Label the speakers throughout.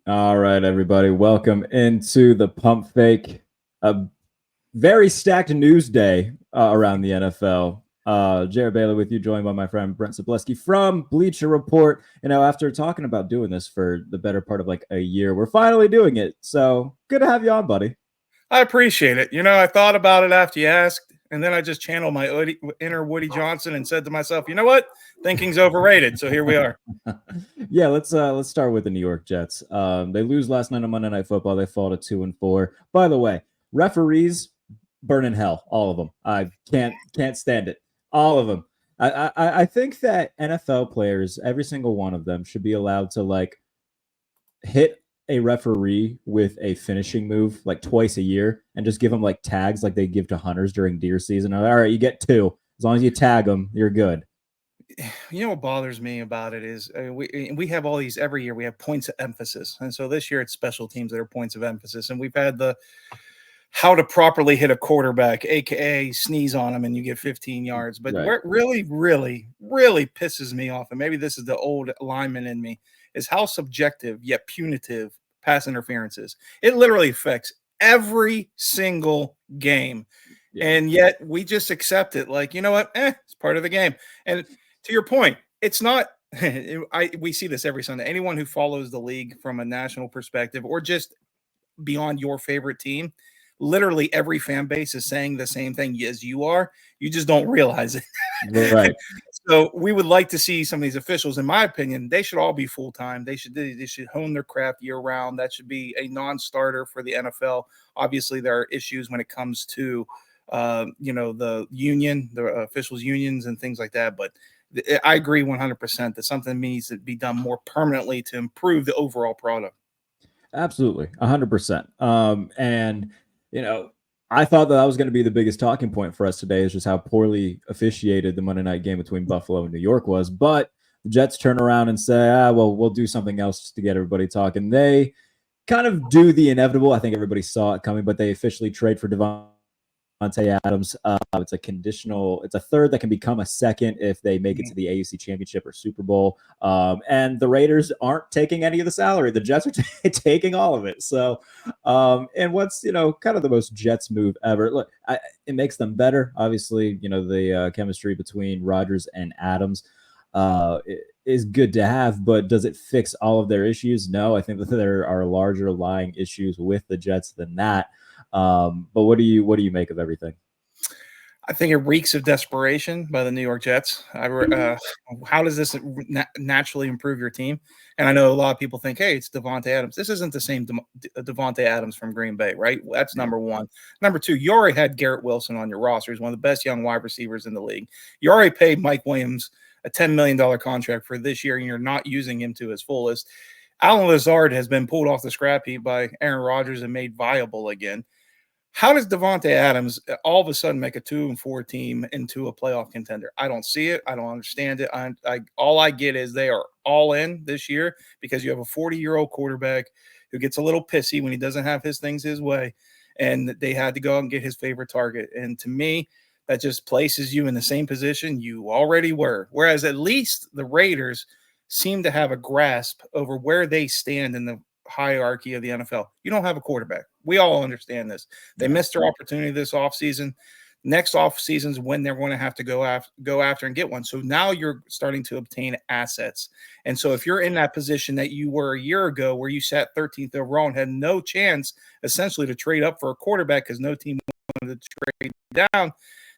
Speaker 1: All right, everybody, welcome into the Pump Fake. A very stacked news day around the NFL. Jared Bailey with you, joined by my friend Brent Zableski from Bleacher Report. After talking about doing this for the better part of like a year, we're finally doing it. So good to have you on, buddy.
Speaker 2: I appreciate it. I thought about it after you asked, and then I just channeled my inner Woody Johnson and said to myself, you know what? Thinking's overrated. So here we are.
Speaker 1: Yeah, let's start with the New York Jets. They lose last night on Monday Night Football. They fall to 2-4. By the way, referees burn in hell, all of them. I can't stand it, all of them. I think that NFL players, every single one of them, should be allowed to like hit a referee with a finishing move like twice a year and just give them like tags like they give to hunters during deer season. All right, you get two. As long as you tag them, you're good.
Speaker 2: What bothers me about it is we have all these every year. We have points of emphasis, and so this year it's special teams that are points of emphasis, and we've had the how to properly hit a quarterback, aka sneeze on him and you get 15 yards. But
Speaker 1: Right.
Speaker 2: what really pisses me off, and maybe this is the old lineman in me, is how subjective yet punitive pass interference is. It literally affects every single game.
Speaker 1: Yeah.
Speaker 2: And yet we just accept it like, you know what? It's part of the game. And to your point, it's not we see this every Sunday. Anyone who follows the league from a national perspective or just beyond your favorite team, literally every fan base is saying the same thing as you are. You just don't realize it.
Speaker 1: Right.
Speaker 2: So we would like to see some of these officials, in my opinion, they should all be full time. They should hone their craft year round. That should be a non-starter for the NFL. Obviously, there are issues when it comes to the union, the officials unions and things like that. But I agree 100% that something needs to be done more permanently to improve the overall product.
Speaker 1: Absolutely, 100%. And I thought that was going to be the biggest talking point for us today is just how poorly officiated the Monday night game between Buffalo and New York was. But the Jets turn around and say, well, we'll do something else to get everybody talking. They kind of do the inevitable. I think everybody saw it coming, but they officially trade for Davante Adams. It's a conditional. It's a third that can become a second if they make it to the AFC Championship or Super Bowl. And the Raiders aren't taking any of the salary. The Jets are taking all of it. So, and what's kind of the most Jets move ever? Look, it makes them better. Obviously, the chemistry between Rodgers and Adams is good to have, but does it fix all of their issues? No, I think that there are larger lying issues with the Jets than that. But what do you make of everything?
Speaker 2: I think it reeks of desperation by the New York Jets. How does this naturally improve your team? And I know a lot of people think, hey, it's Davante Adams. This isn't the same Davante Adams from Green Bay, right? That's number one. Number two, you already had Garrett Wilson on your roster. He's one of the best young wide receivers in the league. You already paid Mike Williams a $10 million contract for this year, and you're not using him to his fullest. Alan Lazard has been pulled off the scrap heap by Aaron Rodgers and made viable again. How does Davante Adams all of a sudden make a 2-4 team into a playoff contender? I don't see it. I don't understand it. All I get is they are all in this year because you have a 40-year-old quarterback who gets a little pissy when he doesn't have his things his way, and they had to go out and get his favorite target. And to me, that just places you in the same position you already were. Whereas at least the Raiders seem to have a grasp over where they stand in the hierarchy of the NFL. You don't have a quarterback. We all understand this. They missed their opportunity this offseason. Next offseason is when they're going to have to go after and get one. So now you're starting to obtain assets. And so if you're in that position that you were a year ago where you sat 13th overall and had no chance essentially to trade up for a quarterback because no team wanted to trade down,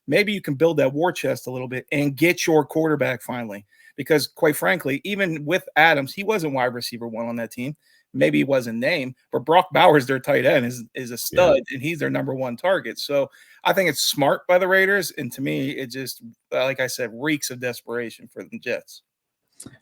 Speaker 2: maybe you can build that war chest a little bit and get your quarterback finally. Because quite frankly, even with Adams, he wasn't wide receiver one on that team. Maybe he wasn't named, but Brock Bowers, their tight end, is a stud, and he's their number one target. So I think it's smart by the Raiders, and to me, it just, like I said, reeks of desperation for the Jets.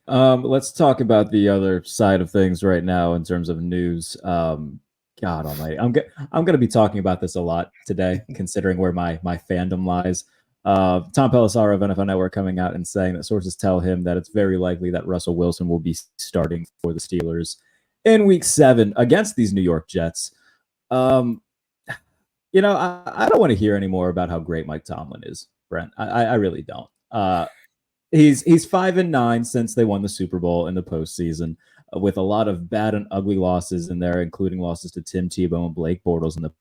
Speaker 1: Let's talk about the other side of things right now in terms of news. God Almighty, I'm going to be talking about this a lot today, considering where my fandom lies. Tom Pelissero of NFL Network coming out and saying that sources tell him that it's very likely that Russell Wilson will be starting for the Steelers in Week 7 against these New York Jets. I don't want to hear anymore about how great Mike Tomlin is, Brent. I really don't. He's 5-9 since they won the Super Bowl in the postseason, with a lot of bad and ugly losses in there, including losses to Tim Tebow and Blake Bortles in the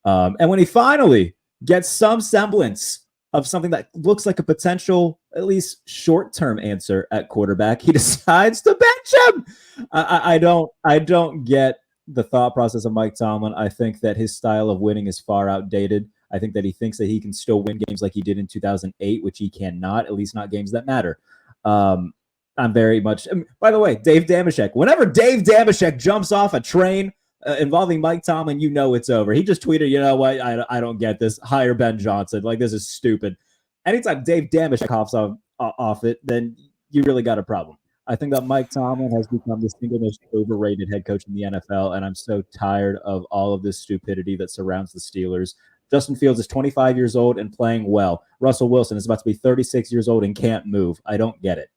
Speaker 1: and when he finally gets some semblance of something that looks like a potential, at least short-term answer at quarterback, he decides to bench him. I don't get the thought process of Mike Tomlin. I think that his style of winning is far outdated. I think that he thinks that he can still win games like he did in 2008, which he cannot, at least not games that matter. I'm very much. By the way, Dave Dameshek. Whenever Dave Dameshek jumps off a train involving Mike Tomlin, you know it's over. He just tweeted, "You know what? I don't get this. Hire Ben Johnson. Like, this is stupid." Anytime Dave Dameshek hops off it, then you really got a problem. I think that Mike Tomlin has become the single most overrated head coach in the NFL, and I'm so tired of all of this stupidity that surrounds the Steelers. Justin Fields is 25 years old and playing well. Russell Wilson is about to be 36 years old and can't move. I don't get it.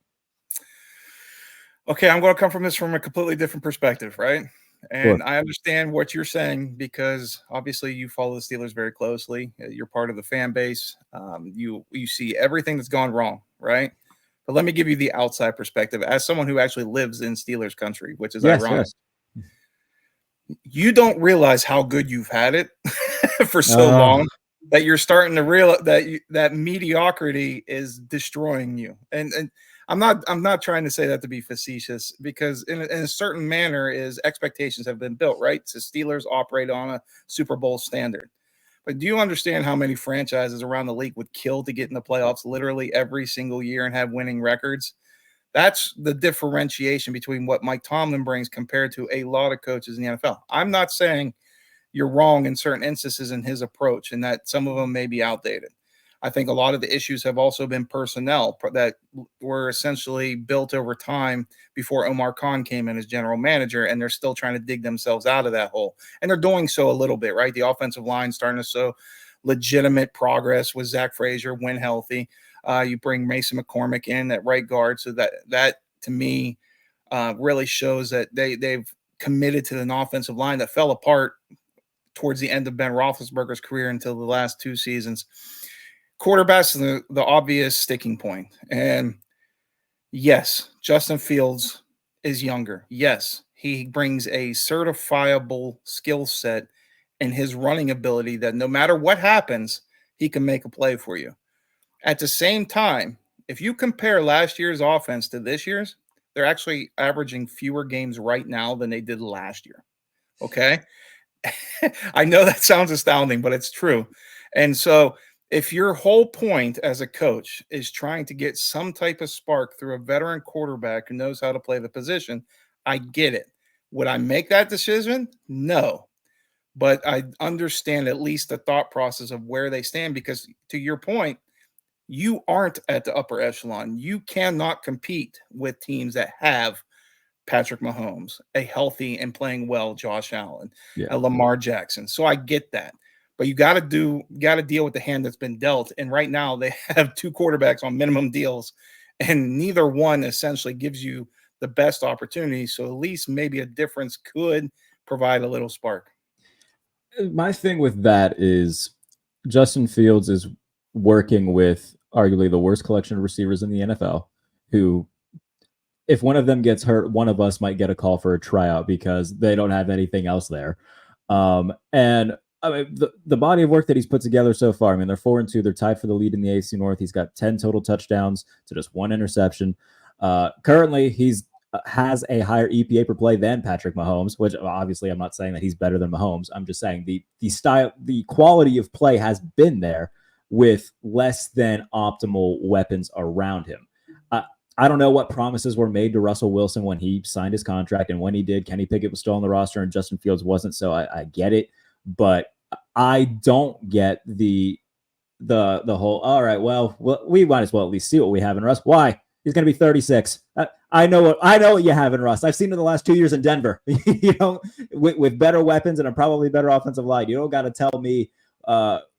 Speaker 2: Okay, I'm going to come from this from a completely different perspective, right? And
Speaker 1: Sure.
Speaker 2: I understand what you're saying because obviously you follow the Steelers very closely. You're part of the fan base. You see everything that's gone wrong, right? But let me give you the outside perspective as someone who actually lives in Steelers country, which is ironic.
Speaker 1: Yes.
Speaker 2: You don't realize how good you've had it for so long that you're starting to realize that mediocrity is destroying you. And I'm not trying to say that to be facetious because in a certain manner is expectations have been built, right? So Steelers operate on a Super Bowl standard. But do you understand how many franchises around the league would kill to get in the playoffs literally every single year and have winning records? That's the differentiation between what Mike Tomlin brings compared to a lot of coaches in the NFL. I'm not saying you're wrong in certain instances in his approach and that some of them may be outdated. I think a lot of the issues have also been personnel that were essentially built over time before Omar Khan came in as general manager, and they're still trying to dig themselves out of that hole. And they're doing so a little bit, right? The offensive line starting to show legitimate progress with Zach Frazier when healthy. You bring Mason McCormick in at right guard, so that to me really shows that they've committed to an offensive line that fell apart towards the end of Ben Roethlisberger's career until the last two seasons. Quarterback's the obvious sticking point. And yes, Justin Fields is younger. Yes, he brings a certifiable skill set and his running ability that no matter what happens, he can make a play for you. At the same time, if you compare last year's offense to this year's, they're actually averaging fewer games right now than they did last year. Okay? I know that sounds astounding, but it's true. And so if your whole point as a coach is trying to get some type of spark through a veteran quarterback who knows how to play the position, I get it. Would I make that decision? No. But I understand at least the thought process of where they stand because, to your point, you aren't at the upper echelon. You cannot compete with teams that have Patrick Mahomes, a healthy and playing well Josh Allen, a Lamar Jackson. So I get that. But you got to deal with the hand that's been dealt. And right now they have two quarterbacks on minimum deals, and neither one essentially gives you the best opportunity. So at least maybe a difference could provide a little spark.
Speaker 1: My thing with that is Justin Fields is working with arguably the worst collection of receivers in the NFL, who, if one of them gets hurt, one of us might get a call for a tryout because they don't have anything else there. And I mean, the body of work that he's put together so far, I mean, they're 4-2. They're tied for the lead in the AC North. He's got 10 total touchdowns to just one interception. Currently, he's has a higher EPA per play than Patrick Mahomes, which obviously I'm not saying that he's better than Mahomes. I'm just saying the style, the quality of play has been there with less than optimal weapons around him. I don't know what promises were made to Russell Wilson when he signed his contract, and when he did, Kenny Pickett was still on the roster and Justin Fields wasn't. So I get it, but I don't get the whole, all right, well, we might as well at least see what we have in Russ. Why? He's going to be 36. I know what you have in Russ. I've seen it the last 2 years in Denver. With better weapons and a probably better offensive line. You don't got to tell me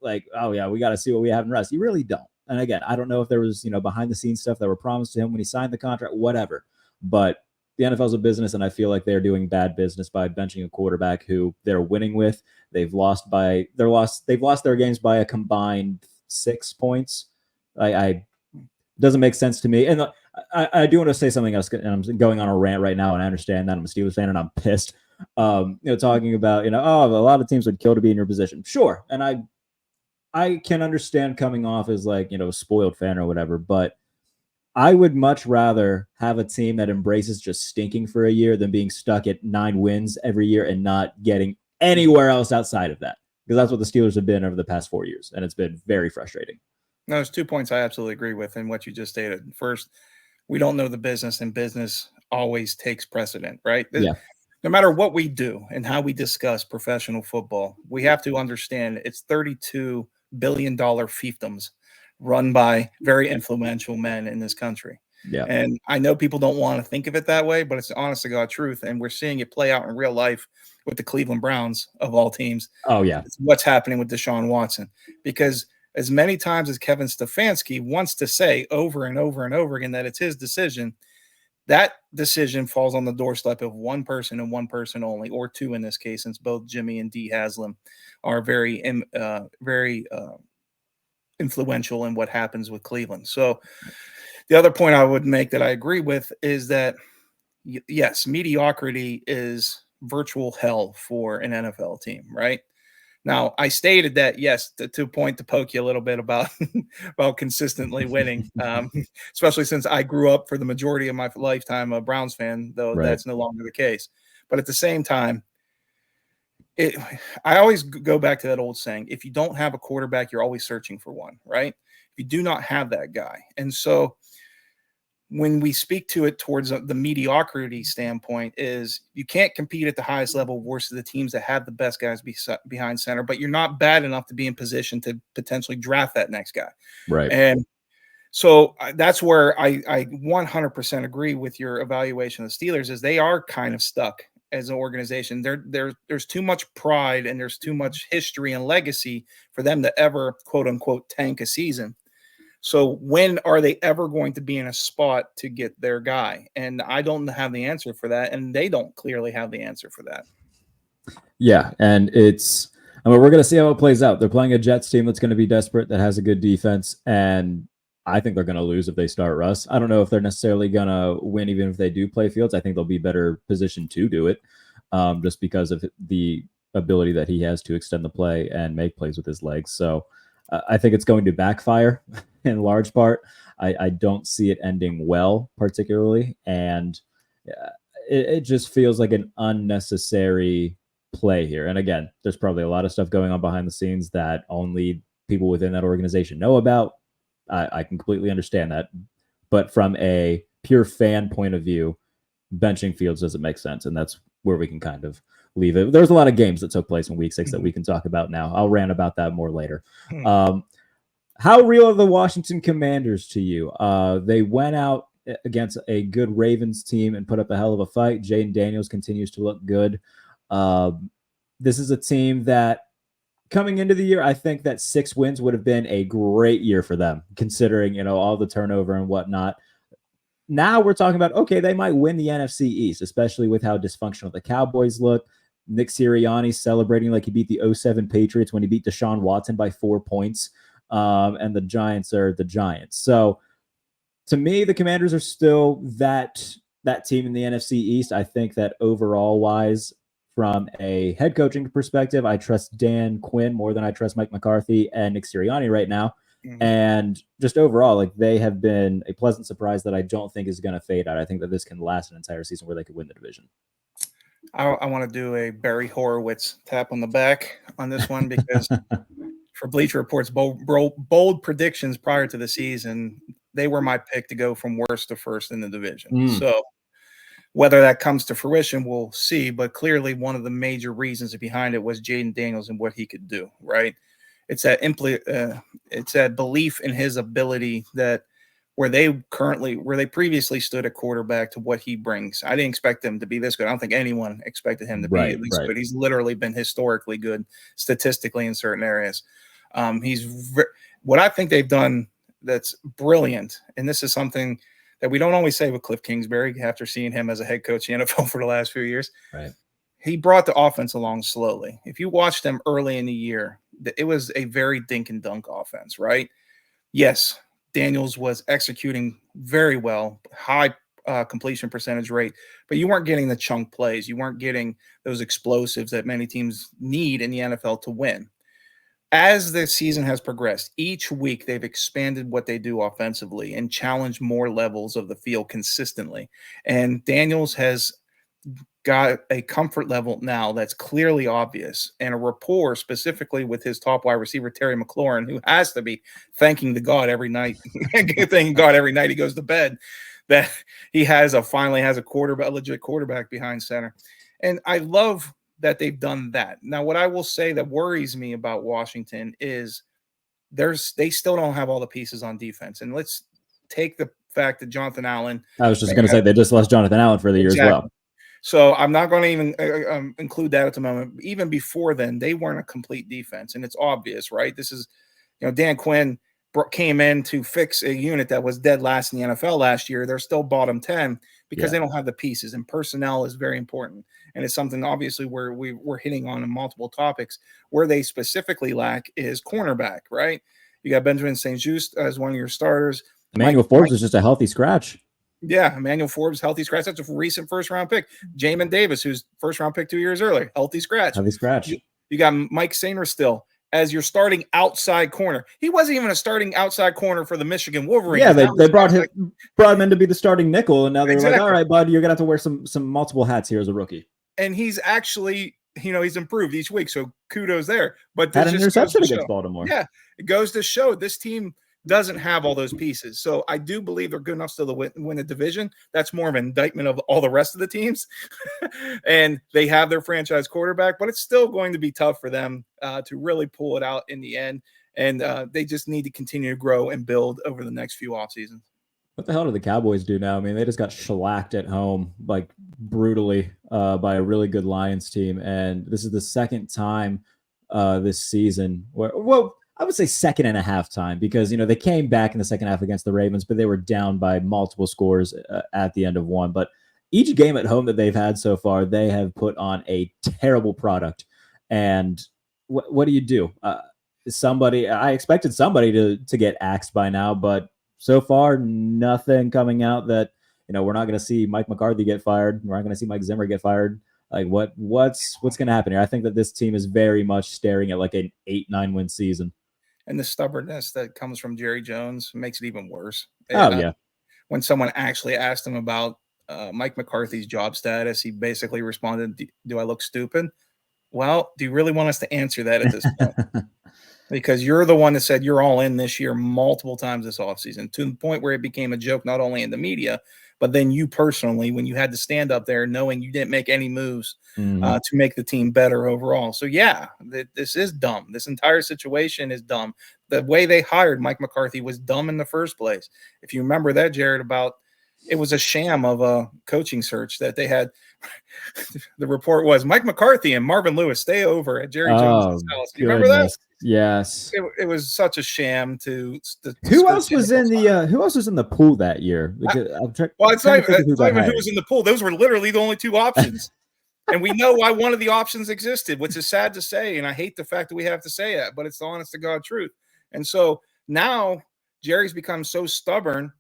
Speaker 1: like, oh yeah, we got to see what we have in Russ. You really don't. And again, I don't know if there was behind the scenes stuff that were promised to him when he signed the contract, whatever. But the NFL's a business, and I feel like they're doing bad business by benching a quarterback who they're winning with. They've lost their games by a combined 6 points. I Doesn't make sense to me. And I do want to say something else, and I'm going on a rant right now, and I understand that I'm a Steelers fan and I'm pissed. Talking about, a lot of teams would kill to be in your position. Sure. And I can understand coming off as like, a spoiled fan or whatever, but I would much rather have a team that embraces just stinking for a year than being stuck at 9 wins every year and not getting anywhere else outside of that. Because that's what the Steelers have been over the past 4 years. And it's been very frustrating.
Speaker 2: No, there's 2 points I absolutely agree with in what you just stated. First, we don't know the business, and business always takes precedent, right?
Speaker 1: Yeah.
Speaker 2: No matter what we do and how we discuss professional football, we have to understand it's $32 billion fiefdoms run by very influential men in this country.
Speaker 1: Yeah.
Speaker 2: And I know people don't want to think of it that way, but it's the honest to God truth. And we're seeing it play out in real life with the Cleveland Browns of all teams.
Speaker 1: Oh, yeah.
Speaker 2: It's what's happening with Deshaun Watson. Because as many times as Kevin Stefanski wants to say over and over and over again that it's his decision, that decision falls on the doorstep of one person and one person only, or two in this case, since both Jimmy and Dee Haslam are very influential in what happens with Cleveland. So the other point I would make that I agree with is that, yes, mediocrity is virtual hell for an NFL team, right? Now, I stated that, yes, to poke you a little bit about consistently winning, especially since I grew up for the majority of my lifetime a Browns fan, though
Speaker 1: Right.
Speaker 2: That's no longer the case. But at the same time, I always go back to that old saying, if you don't have a quarterback, you're always searching for one, right? If you do not have that guy. And so when we speak to it towards the mediocrity standpoint is you can't compete at the highest level versus the teams that have the best guys behind center, but you're not bad enough to be in position to potentially draft that next guy.
Speaker 1: Right.
Speaker 2: And so that's where I 100% agree with your evaluation of the Steelers is they are kind of stuck as an organization. There's too much pride and there's too much history and legacy for them to ever, quote unquote, tank a season. So when are they ever going to be in a spot to get their guy? And I don't have the answer for that. And they don't clearly have the answer for that.
Speaker 1: Yeah. And we're going to see how it plays out. They're playing a Jets team that's going to be desperate, that has a good defense. And I think they're going to lose if they start Russ. I don't know if they're necessarily going to win, even if they do play Fields. I think they'll be better positioned to do it just because of the ability that he has to extend the play and make plays with his legs. So I think it's going to backfire in large part. I don't see it ending well, particularly. And it just feels like an unnecessary play here. And again, there's probably a lot of stuff going on behind the scenes that only people within that organization know about. I can completely understand that. But from a pure fan point of view, benching Fields doesn't make sense. And that's where we can kind of leave it. There's a lot of games that took place in week 6 that we can talk about now. I'll rant about that more later. How real are the Washington Commanders to you? They went out against a good Ravens team and put up a hell of a fight. Jaden Daniels continues to look good. This is a team that coming into the year, I think that 6 wins would have been a great year for them, considering, all the turnover and whatnot. Now we're talking about, okay, they might win the NFC East, especially with how dysfunctional the Cowboys look. Nick Sirianni celebrating like he beat the 2007 Patriots when he beat Deshaun Watson by 4 points. And the Giants are the Giants. So to me, the Commanders are still that team in the NFC East. I think that overall wise, from a head coaching perspective, I trust Dan Quinn more than I trust Mike McCarthy and Nick Sirianni right now. Mm-hmm. And just overall, like they have been a pleasant surprise that I don't think is going to fade out. I think that this can last an entire season where they could win the division.
Speaker 2: I want to do a Barry Horowitz tap on the back on this one because for Bleacher Report's bold predictions prior to the season, they were my pick to go from worst to first in the division. So whether that comes to fruition, we'll see. But clearly one of the major reasons behind it was Jaden Daniels and what he could do, right? It's that belief in his ability that where they previously stood at quarterback to what he brings. I didn't expect him to be this good. I don't think anyone expected him to be this good. He's literally been historically good statistically in certain areas. What I think they've done that's brilliant, and this is something that we don't always say with Cliff Kingsbury after seeing him as a head coach in the NFL for the last few years.
Speaker 1: Right.
Speaker 2: He brought the offense along slowly. If you watched them early in the year, it was a very dink and dunk offense, right? Yes, Daniels was executing very well, high completion percentage rate, but you weren't getting the chunk plays. You weren't getting those explosives that many teams need in the NFL to win. As the season has progressed, each week they've expanded what they do offensively and challenged more levels of the field consistently. And Daniels has got a comfort level now that's clearly obvious, and a rapport specifically with his top wide receiver, Terry McLaurin, who has to be thanking the God every night, thanking God every night he goes to bed, that he finally has a legit quarterback behind center. And I love that they've done that. Now, what I will say that worries me about Washington is they still don't have all the pieces on defense. And let's take the fact that Jonathan Allen.
Speaker 1: I was just going to say they just lost Jonathan Allen for the year as well.
Speaker 2: So I'm not going to even include that at the moment. Even before then, they weren't a complete defense, and it's obvious, right? This is, Dan Quinn came in to fix a unit that was dead last in the NFL last year. They're still bottom 10 because they don't have the pieces, and personnel is very important. And it's something obviously where we're hitting on in multiple topics. Where they specifically lack is cornerback, right? You got Benjamin St-Juste as one of your starters.
Speaker 1: Emmanuel Forbes is just a healthy scratch.
Speaker 2: Yeah, Emmanuel Forbes, healthy scratch. That's a recent first-round pick. Jamin Davis, who's first-round pick 2 years earlier, healthy scratch.
Speaker 1: Healthy scratch.
Speaker 2: You got Mike Sainer still as your starting outside corner. He wasn't even a starting outside corner for the Michigan Wolverines.
Speaker 1: Yeah, they brought him in to be the starting nickel, and now they're like, all right, bud, you're going to have to wear some multiple hats here as a rookie.
Speaker 2: And he's actually, he's improved each week, so kudos there. But
Speaker 1: had an interception against Baltimore.
Speaker 2: Yeah, it goes to show this team doesn't have all those pieces. So I do believe they're good enough still to win a division. That's more of an indictment of all the rest of the teams. And they have their franchise quarterback, but it's still going to be tough for them to really pull it out in the end. And they just need to continue to grow and build over the next few off seasons.
Speaker 1: What the hell do the Cowboys do now? I mean, they just got shellacked at home, like brutally, by a really good Lions team. And this is the second time this season where, I would say second and a half time, because, they came back in the second half against the Ravens, but they were down by multiple scores at the end of one. But each game at home that they've had so far, they have put on a terrible product. And what do you do? I expected somebody to get axed by now, but so far, nothing coming out that, we're not going to see Mike McCarthy get fired. We're not going to see Mike Zimmer get fired. Like what's going to happen here? I think that this team is very much staring at like an 8-9 win season.
Speaker 2: And the stubbornness that comes from Jerry Jones makes it even worse.
Speaker 1: Yeah.
Speaker 2: When someone actually asked him about Mike McCarthy's job status, he basically responded, do I look stupid? Well, do you really want us to answer that at this point? Because you're the one that said you're all in this year multiple times this offseason, to the point where it became a joke, not only in the media, but then you personally, when you had to stand up there knowing you didn't make any moves to make the team better overall. So, yeah, this is dumb. This entire situation is dumb. The way they hired Mike McCarthy was dumb in the first place. If you remember that, Jared, it was a sham of a coaching search that they had. The report was Mike McCarthy and Marvin Lewis stay over at Jerry Jones' house. Do you remember that?
Speaker 1: Yes.
Speaker 2: It was such a sham to
Speaker 1: who else was in the pool that year?
Speaker 2: It's not even who was in the pool. Those were literally the only two options. And we know why one of the options existed, which is sad to say. And I hate the fact that we have to say that, but it's the honest to God truth. And so now Jerry's become so stubborn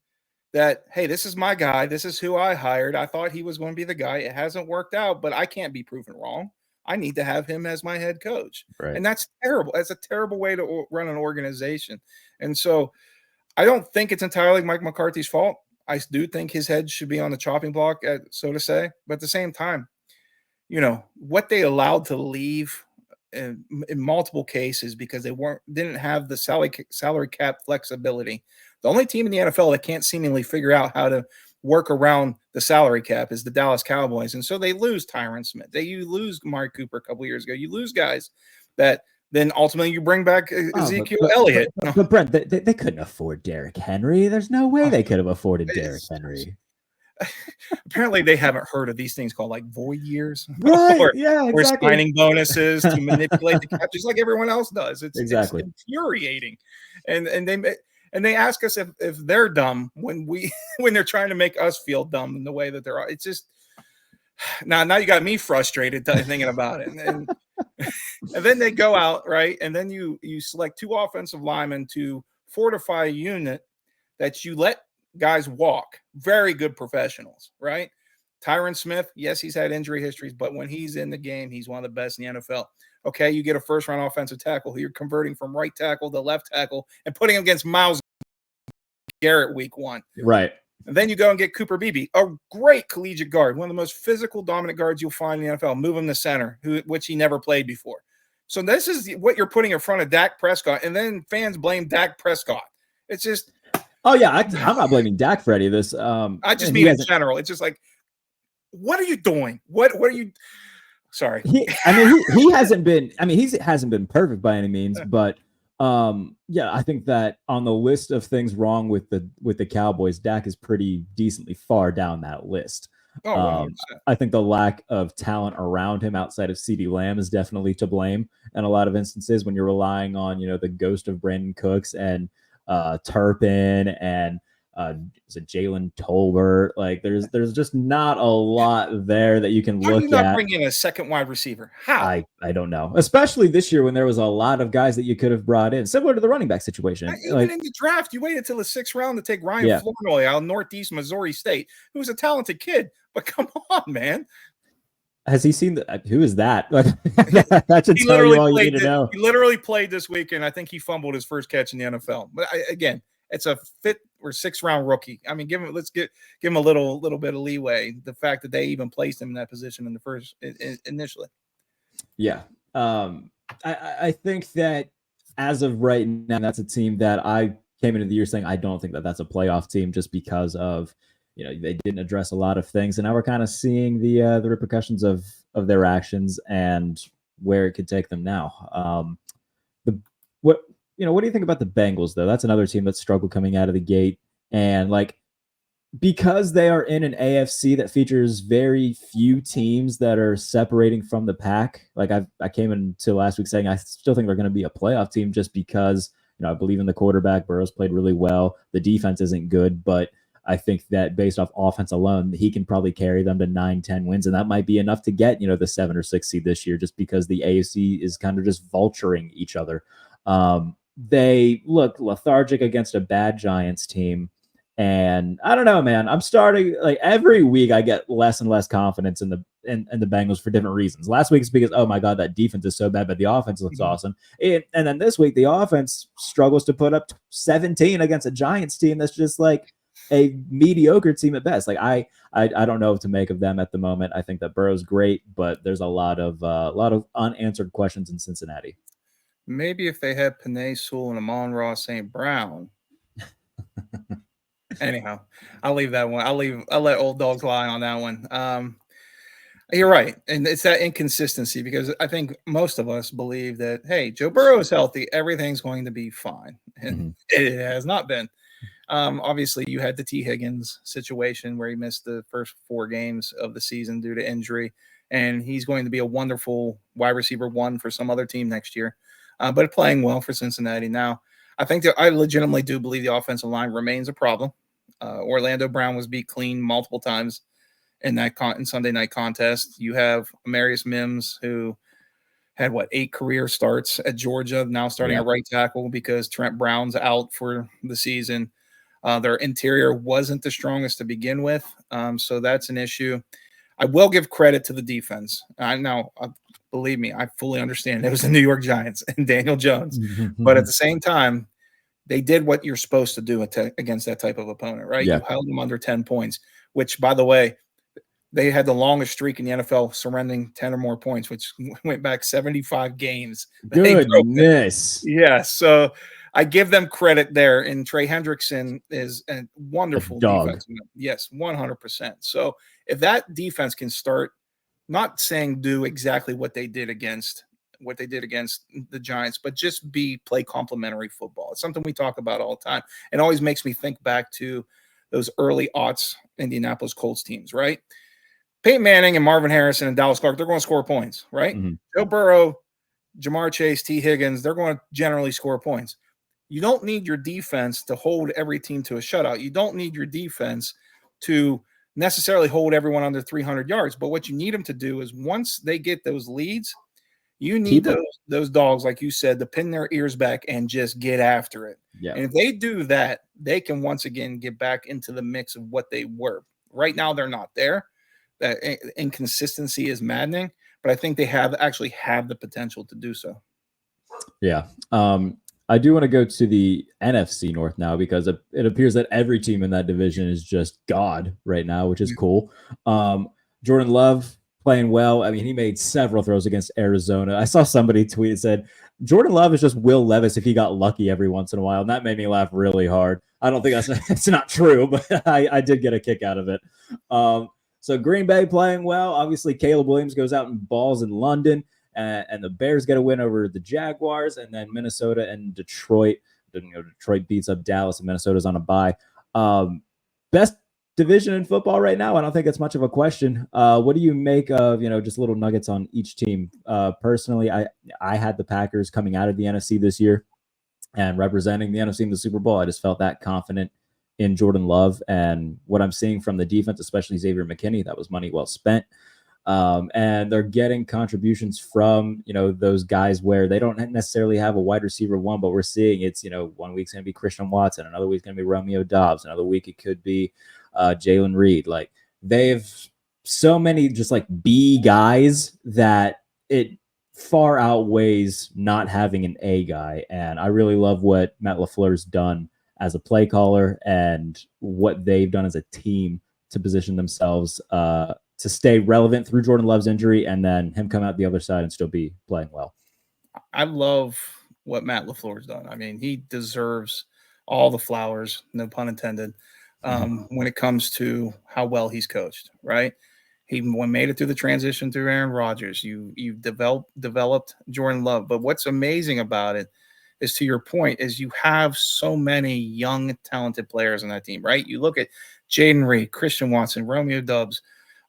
Speaker 2: that, hey, this is my guy. This is who I hired. I thought he was going to be the guy. It hasn't worked out, but I can't be proven wrong. I need to have him as my head coach.
Speaker 1: Right.
Speaker 2: And that's terrible. That's a terrible way to run an organization. And so I don't think it's entirely Mike McCarthy's fault. I do think his head should be on the chopping block, so to say. But at the same time, what they allowed to leave in multiple cases because they didn't have the salary cap flexibility. The only team in the NFL that can't seemingly figure out how to work around the salary cap is the Dallas Cowboys. And so they lose Tyron Smith. You lose Amari Cooper a couple years ago. You lose guys that then ultimately you bring back Ezekiel Elliott.
Speaker 1: But Brent, they couldn't afford Derrick Henry. There's no way they could have afforded Derrick Henry.
Speaker 2: Apparently they haven't heard of these things called like void years,
Speaker 1: right?
Speaker 2: Or signing bonuses to manipulate the cap, just like everyone else does. It's infuriating, and they ask us if they're dumb when they're trying to make us feel dumb in the way that they're. It's just now you got me frustrated thinking about it, and then they go out right, and then you select two offensive linemen to fortify a unit that you let guys walk. Very good professionals, right? Tyron Smith, yes, he's had injury histories, but when he's in the game, he's one of the best in the NFL. Okay, you get a first-round offensive tackle who you're converting from right tackle to left tackle and putting him against Myles Garrett week 1.
Speaker 1: Right.
Speaker 2: And then you go and get Cooper Beebe, a great collegiate guard, one of the most physical, dominant guards you'll find in the NFL. Move him to center, which he never played before. So this is what you're putting in front of Dak Prescott, and then fans blame Dak Prescott. It's just –
Speaker 1: oh, yeah, I'm not blaming Dak for any of this.
Speaker 2: I just mean in general. It's just like, what are you doing? What are you – sorry.
Speaker 1: He hasn't been – I mean, he hasn't been perfect by any means, but – yeah, I think that on the list of things wrong with the Cowboys, Dak is pretty decently far down that list. I think the lack of talent around him outside of CeeDee Lamb is definitely to blame in a lot of instances when you're relying on, the ghost of Brandon Cooks and Turpin and is it Jalen Tolbert? Like there's just not a lot there that you can look at. Why do you not
Speaker 2: bring in a second wide receiver? How?
Speaker 1: I don't know. Especially this year when there was a lot of guys that you could have brought in, similar to the running back situation.
Speaker 2: Even in the draft, you waited till the 6th round to take Ryan Flournoy out of Northeast Missouri State, who's a talented kid. But come on, man.
Speaker 1: Has he seen who is that? That should tell you all you need to know.
Speaker 2: He literally played this weekend. I think he fumbled his first catch in the NFL. But again, it's a 5th or 6th round rookie. I mean, let's give him a little bit of leeway. The fact that they even placed him in that position in the first initially.
Speaker 1: Yeah. I think that as of right now, that's a team that I came into the year saying I don't think that that's a playoff team just because of, they didn't address a lot of things. And now we're kind of seeing the repercussions of their actions and where it could take them now. What do you think about the Bengals, though? That's another team that struggled coming out of the gate. And because they are in an AFC that features very few teams that are separating from the pack, I came into last week saying I still think they're going to be a playoff team just because, I believe in the quarterback. Burrow's played really well. The defense isn't good, but I think that based off offense alone, he can probably carry them to 9-10 wins. And that might be enough to get, the 7 or 6 seed this year, just because the AFC is kind of just vulturing each other. They look lethargic against a bad Giants team. And I don't know, man, I'm starting every week I get less and less confidence in the Bengals for different reasons. Last week it's because, oh my God, that defense is so bad, but the offense looks awesome. And then this week, the offense struggles to put up 17 against a Giants team that's just a mediocre team at best. I don't know what to make of them at the moment. I think that Burrow's great, but there's a lot of unanswered questions in Cincinnati.
Speaker 2: Maybe if they had Penei Sewell and Amon-Ra St. Brown. Anyhow, I'll leave that one. I'll let old dogs lie on that one. You're right. And it's that inconsistency because I think most of us believe that, hey, Joe Burrow is healthy. Everything's going to be fine. And it has not been. Obviously, you had the T. Higgins situation where he missed the first 4 games of the season due to injury. And he's going to be a wonderful wide receiver 1 for some other team next year. But playing well for Cincinnati now. I think that I legitimately do believe the offensive line remains a problem. Orlando Brown was beat clean multiple times in that in Sunday night contest. You have Amarius Mims, who had 8 career starts at Georgia, now starting at right tackle because Trent Brown's out for the season. Their interior wasn't the strongest to begin with, so that's an issue. I will give credit to the defense. Believe me, I fully understand it was the New York Giants and Daniel Jones. But at the same time, they did what you're supposed to do against that type of opponent, right?
Speaker 1: Yeah.
Speaker 2: You held them under 10 points, which, by the way, they had the longest streak in the NFL surrendering 10 or more points, which went back 75 games.
Speaker 1: Goodness.
Speaker 2: Yeah, so I give them credit there. And Trey Hendrickson is a wonderful defense. Yes, 100%. So if that defense can start, not saying do exactly what they did against the Giants, but just play complementary football. It's something we talk about all the time. It always makes me think back to those early aughts Indianapolis Colts teams, right? Peyton Manning and Marvin Harrison and Dallas Clark, they're going to score points, right? Joe Burrow, Jamar Chase, T. Higgins, they're going to generally score points. You don't need your defense to hold every team to a shutout. You don't need your defense to necessarily hold everyone under 300 yards. But what you need them to do is once they get those leads, You need those dogs, like you said, to pin their ears back and just get after it.
Speaker 1: Yeah.
Speaker 2: And if they do that, they can once again get back into the mix of what they were. Right now, they're not there. That inconsistency is maddening, but I think they actually have the potential to do so.
Speaker 1: Yeah. I do want to go to the NFC North now because it appears that every team in that division is just God right now, which is cool. Jordan Love playing well. I mean, he made several throws against Arizona. I saw somebody tweet and said, Jordan Love is just Will Levis if he got lucky every once in a while. And that made me laugh really hard. I don't think it's not true, but I did get a kick out of it. So Green Bay playing well. Obviously, Caleb Williams goes out and balls in London. And the Bears get a win over the Jaguars, and then Minnesota and Detroit. Detroit beats up Dallas, and Minnesota's on a bye. Best division in football right now. I don't think it's much of a question. What do you make of just little nuggets on each team? Personally, I had the Packers coming out of the NFC this year and representing the NFC in the Super Bowl. I just felt that confident in Jordan Love and what I'm seeing from the defense, especially Xavier McKinney. That was money well spent. And they're getting contributions from, those guys where they don't necessarily have a wide receiver one, but we're seeing it's, 1 week's going to be Christian Watson. Another week's going to be Romeo Doubs. Another week it could be Jalen Reed. Like they've so many just like B guys that it far outweighs not having an A guy. And I really love what Matt LaFleur's done as a play caller and what they've done as a team to position themselves, to stay relevant through Jordan Love's injury and then him come out the other side and still be playing well.
Speaker 2: I love what Matt LaFleur's done. I mean, he deserves all the flowers, no pun intended, when it comes to how well he's coached, right? He made it through the transition through Aaron Rodgers. You developed Jordan Love. But what's amazing about it is, to your point, is you have so many young, talented players on that team, right? You look at Jaden Reed, Christian Watson, Romeo Doubs,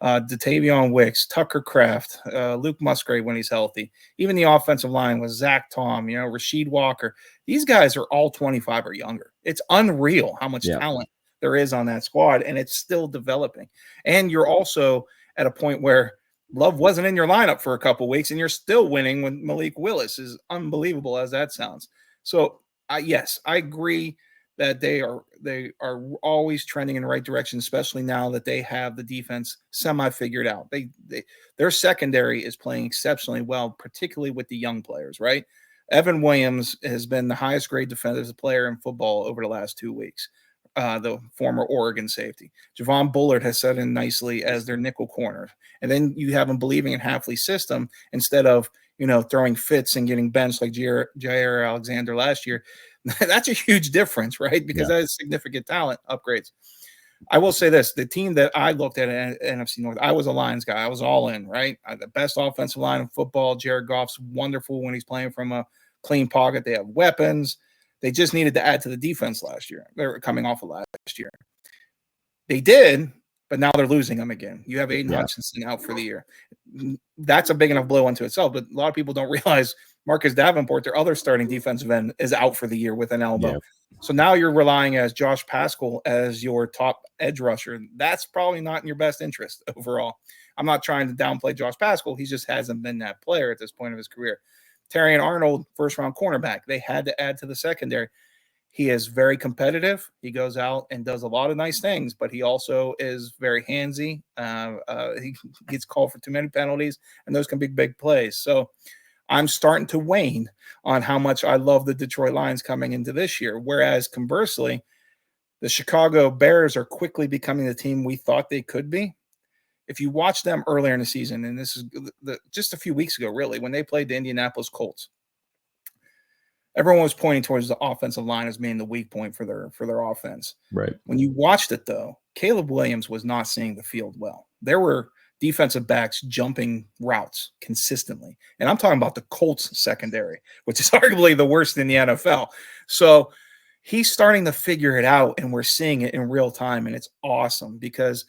Speaker 2: Datavion Wicks, Tucker Kraft, Luke Musgrave when he's healthy. Even the offensive line with Zach Tom, Rasheed Walker. These guys are all 25 or younger. It's unreal how much talent there is on that squad, and it's still developing. And you're also at a point where Love wasn't in your lineup for a couple of weeks, and you're still winning with Malik Willis, as unbelievable as that sounds. So, yes, I agree that they are always trending in the right direction, especially now that they have the defense semi-figured out. Their secondary is playing exceptionally well, particularly with the young players, right? Evan Williams has been the highest grade defensive player in football over the last 2 weeks, the former Oregon safety. Javon Bullard has set in nicely as their nickel corner. And then you have them believing in Hafley's system instead of, throwing fits and getting benched like Jair Alexander last year. That's a huge difference, right? Because that is significant talent upgrades. I will say this, the team that I looked at NFC North, I was a Lions guy. I was all in, right? The best offensive line in football. Jared Goff's wonderful when he's playing from a clean pocket. They have weapons. They just needed to add to the defense last year. They were coming off of last year. They did, but now they're losing them again. You have Aiden Hutchinson out for the year. That's a big enough blow unto itself, but a lot of people don't realize Marcus Davenport, their other starting defensive end, is out for the year with an elbow. Yeah. So now you're relying as Josh Pascal as your top edge rusher. That's probably not in your best interest overall. I'm not trying to downplay Josh Pascal. He just hasn't been that player at this point of his career. Terrion Arnold, first-round cornerback. They had to add to the secondary. He is very competitive. He goes out and does a lot of nice things, but he also is very handsy. He gets called for too many penalties, and those can be big plays. So I'm starting to wane on how much I love the Detroit Lions coming into this year, whereas conversely, the Chicago Bears are quickly becoming the team we thought they could be. If you watch them earlier in the season, and this is just a few weeks ago, really, when they played the Indianapolis Colts, everyone was pointing towards the offensive line as being the weak point for their offense.
Speaker 1: Right.
Speaker 2: When you watched it, though, Caleb Williams was not seeing the field well. There were defensive backs jumping routes consistently. And I'm talking about the Colts secondary, which is arguably the worst in the NFL. So he's starting to figure it out, and we're seeing it in real time, and it's awesome because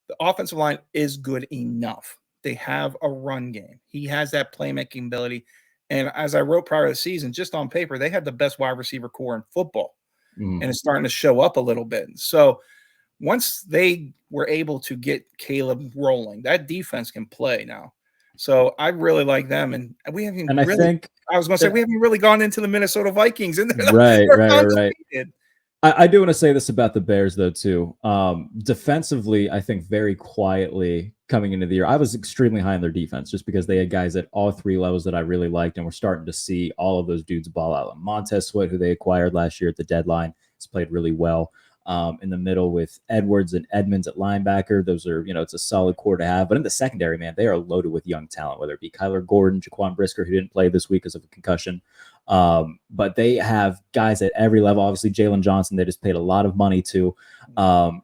Speaker 2: the offensive line is good enough. They have a run game. He has that playmaking ability. And as I wrote prior to the season, just on paper, they had the best wide receiver core in football. And it's starting to show up a little bit. So once they were able to get Caleb rolling, that defense can play now. So I really like them, and we haven't
Speaker 1: And I
Speaker 2: really.
Speaker 1: think
Speaker 2: I was going to say we haven't really gone into the Minnesota Vikings, and
Speaker 1: right,
Speaker 2: they're
Speaker 1: right, right.
Speaker 2: undefeated.
Speaker 1: I do want to say this about the Bears, though, too. Defensively, I think very quietly coming into the year, I was extremely high on their defense just because they had guys at all three levels that I really liked, and we're starting to see all of those dudes ball out. Montez Sweat, who they acquired last year at the deadline, has played really well. In the middle with Edwards and Edmonds at linebacker. Those are, it's a solid core to have. But in the secondary, man, they are loaded with young talent, whether it be Kyler Gordon, Jaquan Brisker, who didn't play this week because of a concussion. But they have guys at every level. Obviously, Jalen Johnson, they just paid a lot of money to.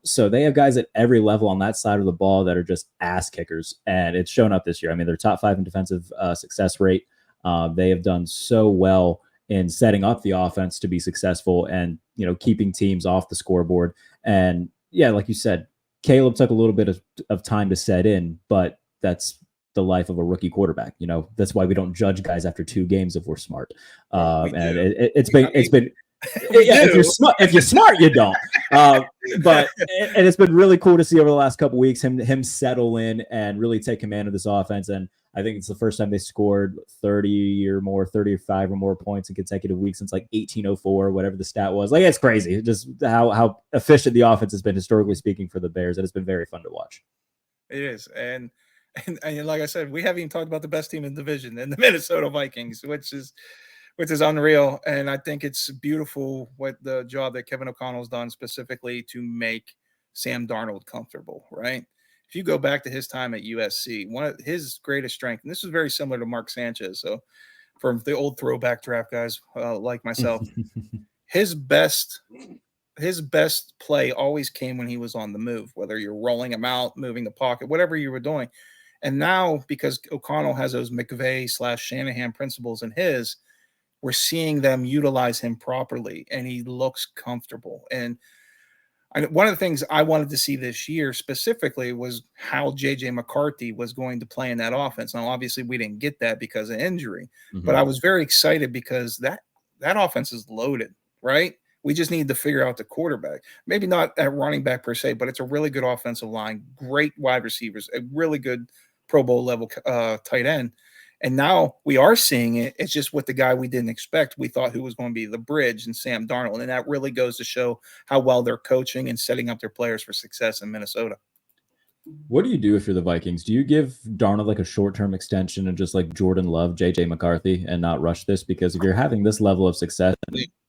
Speaker 1: So they have guys at every level on that side of the ball that are just ass kickers. And it's shown up this year. I mean, they're top 5 in defensive success rate. They have done so well in setting up the offense to be successful and, keeping teams off the scoreboard. And yeah, like you said, Caleb took a little bit of time to set in, but that's the life of a rookie quarterback. That's why we don't judge guys after 2 games if we're smart. And it's been if you're smart, you don't. But it's been really cool to see over the last couple of weeks him settle in and really take command of this offense. And I think it's the first time they scored 35 or more points in consecutive weeks since like 1804, whatever the stat was. Like, it's crazy just how efficient the offense has been, historically speaking, for the Bears. And it's been very fun to watch.
Speaker 2: It is. And like I said, we haven't even talked about the best team in the division, in the Minnesota Vikings, which is unreal. And I think it's beautiful what the job that Kevin O'Connell's done specifically to make Sam Darnold comfortable, right? If you go back to his time at USC, one of his greatest strength, and this is very similar to Mark Sanchez, so from the old throwback draft guys like myself, his best play always came when he was on the move, whether you're rolling him out, moving the pocket, whatever you were doing. And now, because O'Connell has those McVay/Shanahan principles in his, we're seeing them utilize him properly, and he looks comfortable. And one of the things I wanted to see this year specifically was how J.J. McCarthy was going to play in that offense. Now, obviously, we didn't get that because of injury, but I was very excited because that offense is loaded, right? We just need to figure out the quarterback. Maybe not at running back per se, but it's a really good offensive line, great wide receivers, a really good Pro Bowl level tight end. And now we are seeing it. It's just with the guy we didn't expect. We thought who was going to be the bridge and Sam Darnold. And that really goes to show how well they're coaching and setting up their players for success in Minnesota.
Speaker 1: What do you do if you're the Vikings? Do you give Darnold like a short-term extension and just like Jordan Love, JJ McCarthy, and not rush this? Because if you're having this level of success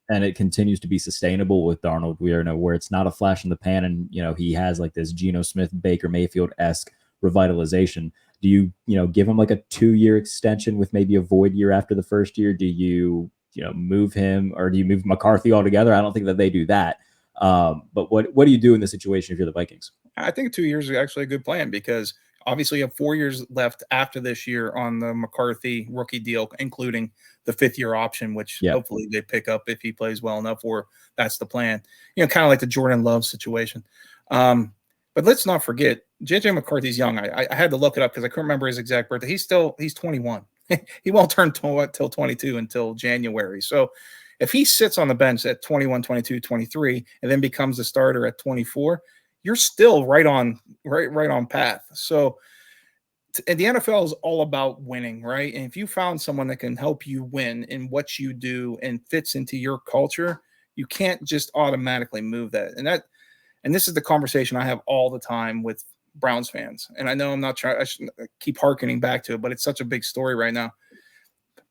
Speaker 1: and it continues to be sustainable with Darnold, where it's not a flash in the pan and, he has like this Geno Smith, Baker Mayfield-esque revitalization. Do you, give him like a 2-year extension with maybe a void year after the first year? Do you, move him, or do you move McCarthy altogether? I don't think that they do that. But what do you do in this situation if you're the Vikings?
Speaker 2: I think 2 years is actually a good plan because obviously you have 4 years left after this year on the McCarthy rookie deal, including the 5th-year option, which hopefully they pick up if he plays well enough, or that's the plan. Kind of like the Jordan Love situation. But let's not forget, J.J. McCarthy's young. I had to look it up because I couldn't remember his exact birthday. He's 21. He won't turn till 22 until January. So if he sits on the bench at 21, 22, 23, and then becomes a starter at 24, you're still right on path. So and the NFL is all about winning, right? And if you found someone that can help you win in what you do and fits into your culture, you can't just automatically move that. And this is the conversation I have all the time with Browns fans. And I know I shouldn't keep hearkening back to it, but it's such a big story right now.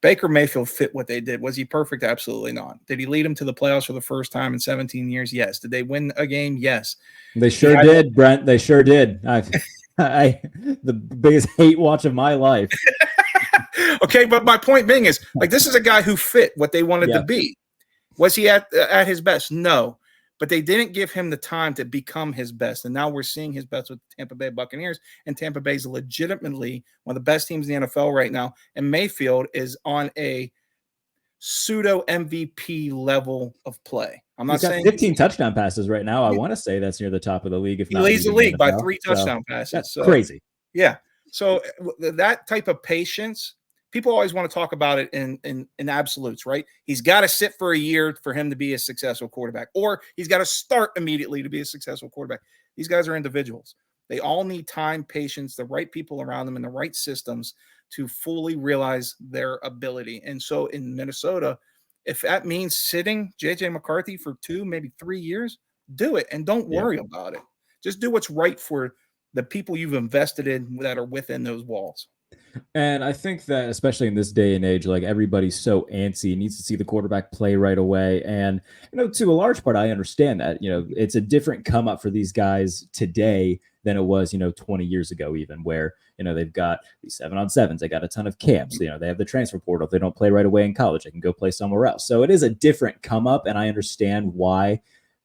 Speaker 2: Baker Mayfield fit what they did. Was he perfect? Absolutely not. Did he lead them to the playoffs for the first time in 17 years? Yes. Did they win a game? Yes.
Speaker 1: They sure did, Brent. They sure did. The biggest hate watch of my life.
Speaker 2: Okay, but my point being is, like, this is a guy who fit what they wanted to be. Was he at his best? No. But they didn't give him the time to become his best. And now we're seeing his best with the Tampa Bay Buccaneers. And Tampa Bay is legitimately one of the best teams in the NFL right now. And Mayfield is on a pseudo MVP level of play. I'm not saying
Speaker 1: 15 touchdown passes right now. I want to say that's near the top of the league. If
Speaker 2: he leads the league by 3 touchdown passes.
Speaker 1: That's crazy.
Speaker 2: Yeah. So that type of patience, people always want to talk about it in absolutes, right? He's got to sit for a year for him to be a successful quarterback, or he's got to start immediately to be a successful quarterback. These guys are individuals. They all need time, patience, the right people around them, and the right systems to fully realize their ability. And so in Minnesota, if that means sitting JJ McCarthy for 2, maybe 3 years, do it and don't worry about it. Just do what's right for the people you've invested in that are within those walls.
Speaker 1: And I think that especially in this day and age, like everybody's so antsy, needs to see the quarterback play right away. And, to a large part, I understand that, it's a different come up for these guys today than it was, 20 years ago, even where, they've got these 7-on-7s. They got a ton of camps, they have the transfer portal. If they don't play right away in college, they can go play somewhere else. So it is a different come up. And I understand why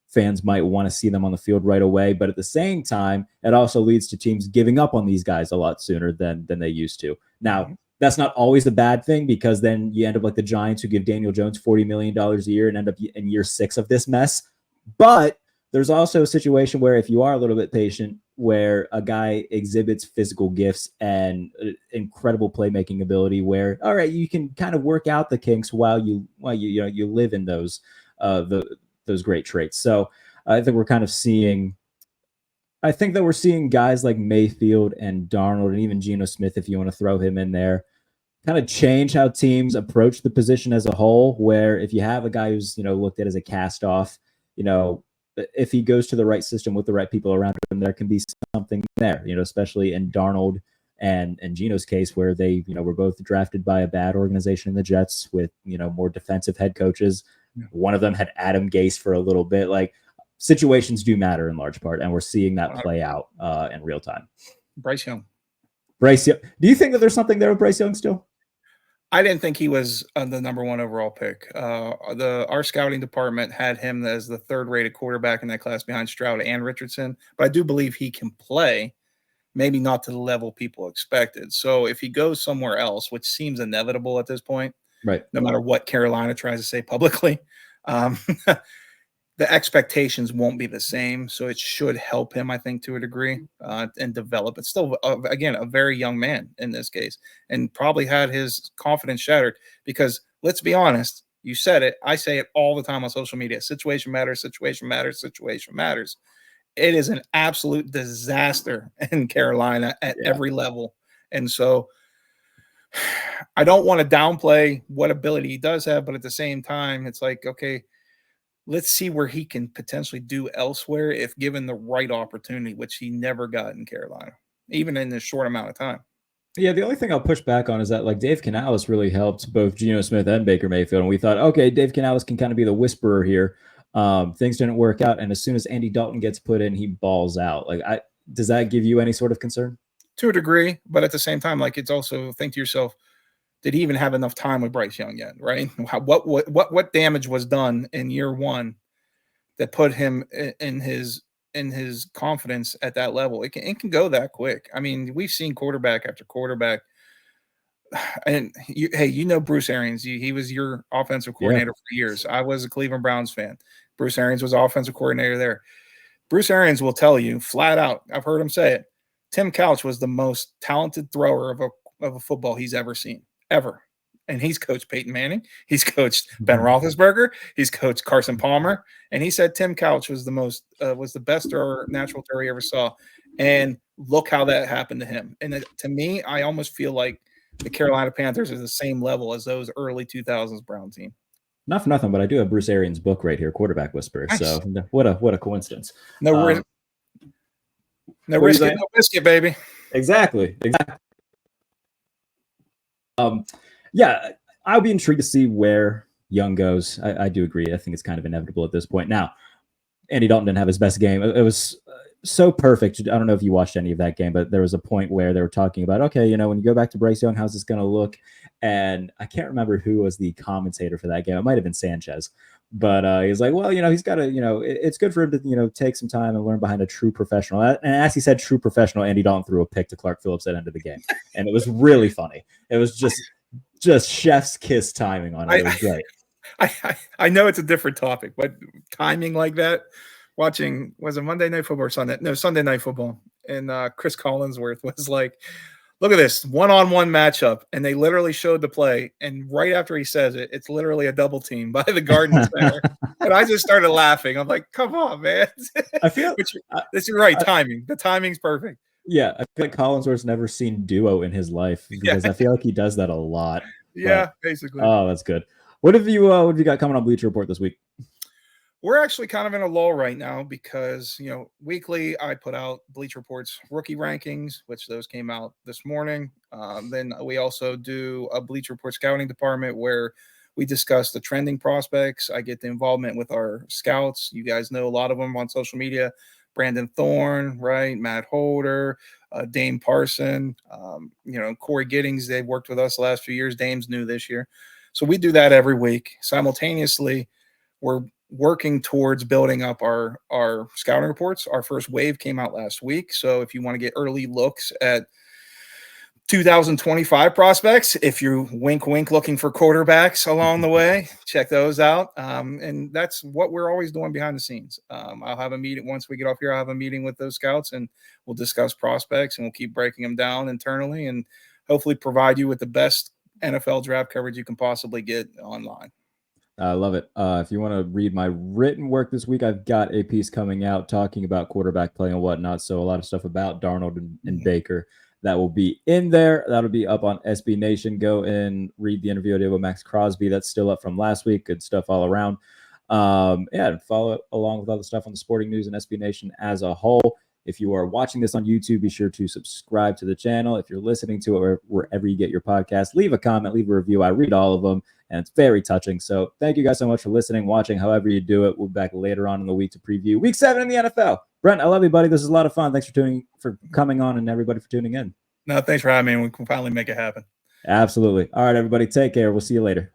Speaker 1: fans might want to see them on the field right away. But at the same time, it also leads to teams giving up on these guys a lot sooner than they used to. Now, that's not always a bad thing, because then you end up like the Giants, who give Daniel Jones $40 million a year and end up in year 6 of this mess. But there's also a situation where if you are a little bit patient, where a guy exhibits physical gifts and incredible playmaking ability, where, all right, you can kind of work out the kinks while you live in those great traits. So I think we're seeing guys like Mayfield and Darnold and even Geno Smith, if you want to throw him in there, kind of change how teams approach the position as a whole, where if you have a guy who's, looked at as a cast off, if he goes to the right system with the right people around him, there can be something there, especially in Darnold and Geno's case, where they, were both drafted by a bad organization in the Jets with, more defensive head coaches. One of them had Adam Gase for a little bit. Like, situations do matter in large part, and we're seeing that play out in real time.
Speaker 2: Bryce Young.
Speaker 1: Do you think that there's something there with Bryce Young still?
Speaker 2: I didn't think he was the number 1 overall pick. Our scouting department had him as the 3rd-rated quarterback in that class behind Stroud and Richardson, but I do believe he can play, maybe not to the level people expected. So if he goes somewhere else, which seems inevitable at this point,
Speaker 1: right,
Speaker 2: no matter what Carolina tries to say publicly, the expectations won't be the same. So it should help him, I think, to a degree, and develop. It's still, again, a very young man in this case, and probably had his confidence shattered because, let's be honest, you said it, I say it all the time on social media, situation matters, situation matters, situation matters. It is an absolute disaster in Carolina at every level. And so I don't want to downplay what ability he does have, but at the same time, it's like, okay, let's see where he can potentially do elsewhere if given the right opportunity, which he never got in Carolina, even in this short amount of time.
Speaker 1: Yeah, the only thing I'll push back on is that, like, Dave Canales really helped both Geno Smith and Baker Mayfield. And we thought, okay, Dave Canales can kind of be the whisperer here. Things didn't work out. And as soon as Andy Dalton gets put in, he balls out. Like, does that give you any sort of concern?
Speaker 2: To a degree, but at the same time, like, it's also, think to yourself, did he even have enough time with Bryce Young yet? Right? What damage was done in year 1 that put him in his confidence at that level? It can go that quick. I mean, we've seen quarterback after quarterback. And Bruce Arians, he was your offensive coordinator for years. I was a Cleveland Browns fan. Bruce Arians was offensive coordinator there. Bruce Arians will tell you flat out, I've heard him say it, Tim Couch was the most talented thrower of a football he's ever seen. Ever. And he's coached Peyton Manning. He's coached Ben Roethlisberger. He's coached Carson Palmer. And he said Tim Couch was the best natural thrower he ever saw. And look how that happened to him. And to me, I almost feel like the Carolina Panthers are the same level as those early 2000s Brown team.
Speaker 1: Not for nothing, but I do have Bruce Arians' book right here, Quarterback Whisperer. Nice. So what a coincidence.
Speaker 2: No risk, no biscuit, baby.
Speaker 1: Exactly. Yeah, I'll be intrigued to see where Young goes. I do agree. I think it's kind of inevitable at this point. Now, Andy Dalton didn't have his best game. It was so perfect. I don't know if you watched any of that game, but there was a point where they were talking about, okay, when you go back to Bryce Young, how's this going to look? And I can't remember who was the commentator for that game. It might have been Sanchez. But he was like, well, he's got to, it's good for him to, take some time and learn behind a true professional. And as he said, true professional, Andy Dalton threw a pick to Clark Phillips at the end of the game. And it was really funny. It was just chef's kiss timing on it. It was great.
Speaker 2: I know it's a different topic, but timing like that, watching, was it Monday Night Football or Sunday? No, Sunday Night Football. And Chris Collinsworth was like, Look at this one-on-one matchup, and they literally showed the play. And right after he says it, it's literally a double team by the Garden Center. And I just started laughing. I'm like, come on, man.
Speaker 1: I feel
Speaker 2: this is right. Timing. The timing's perfect.
Speaker 1: Yeah, I feel like Collinsworth's never seen duo in his life because I feel like he does that a lot.
Speaker 2: Yeah, basically.
Speaker 1: Oh, that's good. What have you got coming on Bleacher Report this week?
Speaker 2: We're actually kind of in a lull right now because, weekly I put out Bleacher Report's rookie rankings, which those came out this morning. Then we also do a Bleacher Report scouting department where we discuss the trending prospects. I get the involvement with our scouts. You guys know a lot of them on social media. Brandon Thorne, right? Matt Holder, Dame Parson, Corey Giddings. They've worked with us the last few years. Dame's new this year. So we do that every week. Simultaneously, we're working towards building up our scouting reports. Our first wave came out last week. So if you want to get early looks at 2025 prospects, if you wink looking for quarterbacks along the way, check those out. And that's what we're always doing behind the scenes. I'll have a meeting once we get off here. I'll have a meeting with those scouts and we'll discuss prospects and we'll keep breaking them down internally and hopefully provide you with the best NFL draft coverage you can possibly get online.
Speaker 1: I love it. If you want to read my written work this week, I've got a piece coming out talking about quarterback play and whatnot. So a lot of stuff about Darnold and Baker. That will be in there. That'll be up on SB Nation. Go and read the interview I did with Max Crosby. That's still up from last week. Good stuff all around. And follow along with all the stuff on the Sporting News and SB Nation as a whole. If you are watching this on YouTube, be sure to subscribe to the channel. If you're listening to it wherever you get your podcast, leave a comment, leave a review. I read all of them, and it's very touching. So thank you guys so much for listening, watching, however you do it. We'll be back later on in the week to preview Week 7 in the NFL. Brent, I love you, buddy. This is a lot of fun. Thanks for coming on and everybody for tuning in.
Speaker 2: No, thanks for having me. We can finally make it happen.
Speaker 1: Absolutely. All right, everybody. Take care. We'll see you later.